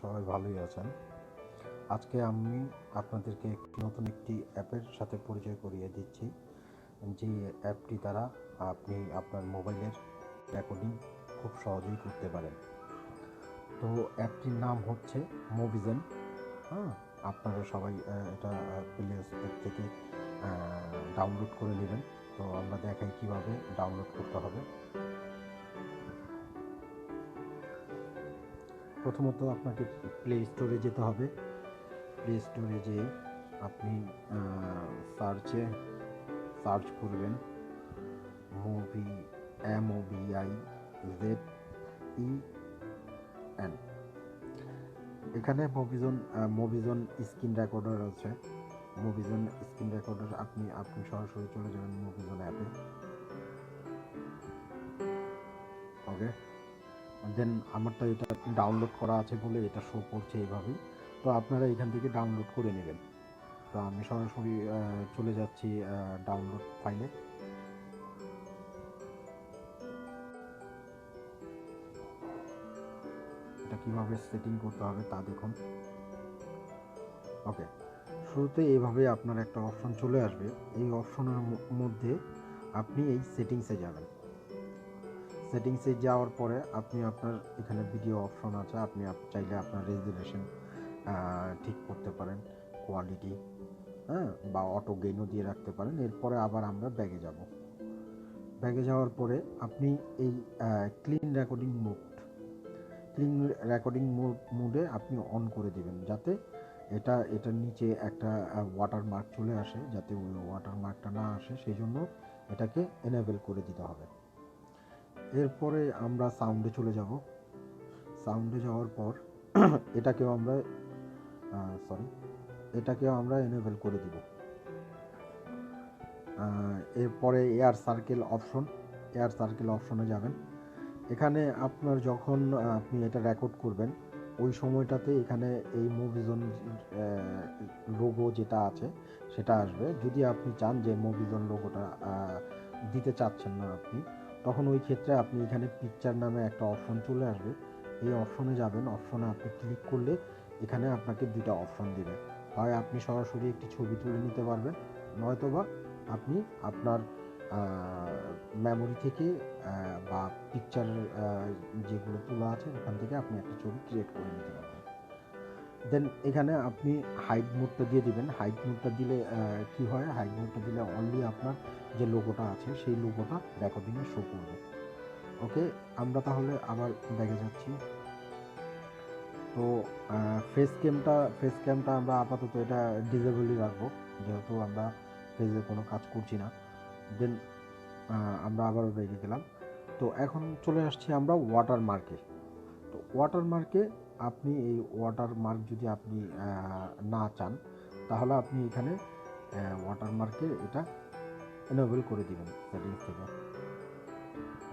সবাই ভালোই আছেন। আজকে আমি আপনাদেরকে নতুন একটি অ্যাপের সাথে পরিচয় করিয়ে দিচ্ছি, যে অ্যাপটি দ্বারা আপনি আপনার মোবাইলের রেকর্ডিং খুব সহজেই করতে পারেন। তো অ্যাপটির নাম হচ্ছে মোবিজেন। আপনারা সবাই এটা প্লে স্টোর থেকে ডাউনলোড করে নেবেন। তো আমরা দেখাই কিভাবে ডাউনলোড করতে হবে। প্রথমত আপনাকে প্লে স্টোরে যেতে হবে। প্লে স্টোরে যেয়ে আপনি সার্চ করবেন MOBIZEN। এখানে মোবিজন স্ক্রিন রেকর্ডার আছে। মোবিজন স্ক্রিন রেকর্ডার আপনি সরাসরি চলে যাবেন মোবিজন অ্যাপে। ওকে, দেন আমারটা এটা ডাউনলোড করা আছে বলে এটা শো করছে এইভাবেই। তো আপনারা এখান থেকে ডাউনলোড করে নেবেন। তো আমি সরাসরি চলে যাচ্ছি ডাউনলোড ফাইলে। এটা কীভাবে সেটিং করতে হবে তা দেখুন। ওকে, শুরুতে এইভাবে আপনার একটা অপশন চলে আসবে। এই অপশনের মধ্যে আপনি এই সেটিংসে যাবেন। সেটিংসে যাওয়ার পরে আপনি আপনার এখানে ভিডিও অপশন আছে। আপনি চাইলে আপনার রেজুলেশন ঠিক করতে পারেন, কোয়ালিটি বা অটো গেইনও দিয়ে রাখতে পারেন। এরপরে আবার আমরা ব্যাগে যাব। ব্যাগে যাওয়ার পরে আপনি এই ক্লিন রেকর্ডিং মোডে আপনি অন করে দিবেন, যাতে এটার নিচে একটা ওয়াটারমার্ক চলে আসে। যাতে ওই ওয়াটারমার্কটা না আসে সেই জন্য এটাকে এনেবল করে দিতে হবে। এরপরে আমরা সাউন্ডে চলে যাব। সাউন্ডে যাওয়ার পর এটাকেও আমরা এনেবল করে দিব। এরপরে এয়ার সার্কেল অপশনে যাবেন। এখানে আপনার যখন আপনি এটা রেকর্ড করবেন ওই সময়টাতে এখানে এই মোবিজন লোগো যেটা আছে সেটা আসবে। যদি আপনি চান যে মোবিজন লোগোটা দিতে চাচ্ছেন না আপনি, তখন ওই ক্ষেত্রে আপনি এখানে পিকচার নামে একটা অপশন চলে আসবে। এই অপশনে যাবেন। অপশনে আপনি ক্লিক করলে এখানে আপনাকে দুইটা অপশন দিবে। হয় আপনি সরাসরি একটি ছবি তুলে নিতে পারবেন, নয়তোবা আপনি আপনার মেমোরি থেকে বা পিকচার যেগুলো তোলা আছে ওখান থেকে আপনি একটা ছবি ক্রিয়েট করে নিতে পারবেন। দেন এখানে আপনি হাইড মোডটা দিয়ে দিবেন। হাইড মোডটা দিলে কি হয়, হাইড মোডটা দিলে অনলি আপনার যে লোগোটা আছে সেই লোগোটা রেকর্ডিংয়ে শো করবে। ওকে, আমরা তাহলে আবার দেখে যাচ্ছি। তো ফেস ক্যামটা আমরা আপাতত এটা ডিসেবলই রাখবো, যেহেতু আমরা ফেসে কোনো কাজ করছি না। দেন আমরা আবারও রেখে গেলাম। তো এখন চলে আসছি আমরা ওয়াটারমার্কে। তো ওয়াটারমার্কে আপনি এই ওয়াটারমার্ক যদি আপনি না চান, তাহলে আপনি এখানে ওয়াটারমার্কে এটা এনেবল করে দিবেন সেটিংস থেকে।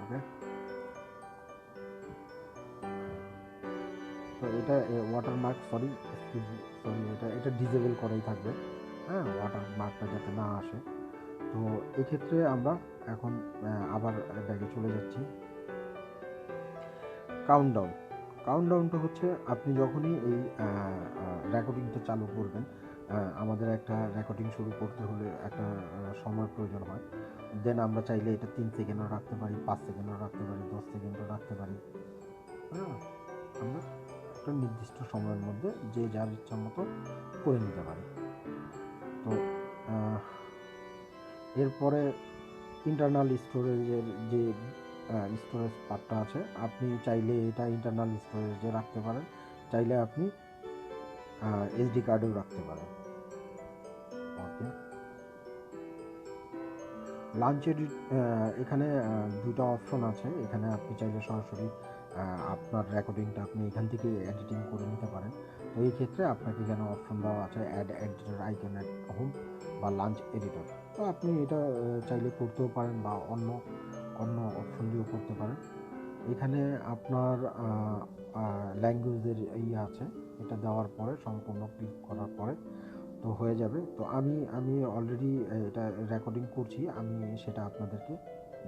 ওকে, তো এটা ওয়াটারমার্ক এটা ডিসেবল করাই থাকবে। ওয়াটারমার্কটা যাতে না আসে। তো এক্ষেত্রে আমরা এখন আবার ব্যাগে চলে যাচ্ছি। কাউন্টডাউনটা হচ্ছে আপনি যখনই এই রেকর্ডিংটা চালু করবেন, আমাদের একটা রেকর্ডিং শুরু করতে হলে একটা সময় প্রয়োজন হয়। দেন আমরা চাইলে এটা 3 সেকেন্ডও রাখতে পারি, 5 সেকেন্ডও রাখতে পারি, 10 সেকেন্ডও রাখতে পারি। আমরা একটা নির্দিষ্ট সময়ের মধ্যে যে যার ইচ্ছা মতো করে নিতে পারি। তো এরপরে ইন্টারনাল স্টোরেজের যে স্টোরেজ পার্টটা আছে, আপনি চাইলে এটা ইন্টারনাল স্টোরেজে রাখতে পারেন, চাইলে আপনি এসডি কার্ডেও রাখতে পারেন। ওকে, লাঞ্চ এডিট, এখানে দুটো অপশন আছে। এখানে আপনি চাইলে সরাসরি আপনার রেকর্ডিংটা আপনি এখান থেকে এডিটিং করে নিতে পারেন। তো এই ক্ষেত্রে আপনাকে এখানে অপশন দেওয়া আছে add editor icon at home বা লাঞ্চ এডিটর। তো আপনি এটা চাইলে করতেও পারেন বা অন্য অপশন দিয়েও করতে পারেন। এখানে আপনার ল্যাঙ্গুয়েজের আছে, এটা দেওয়ার পরে সম্পূর্ণ ক্লিক করার পরে তো হয়ে যাবে। তো আমি অলরেডি এটা রেকর্ডিং করছি, আমি সেটা আপনাদেরকে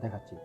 দেখাচ্ছি।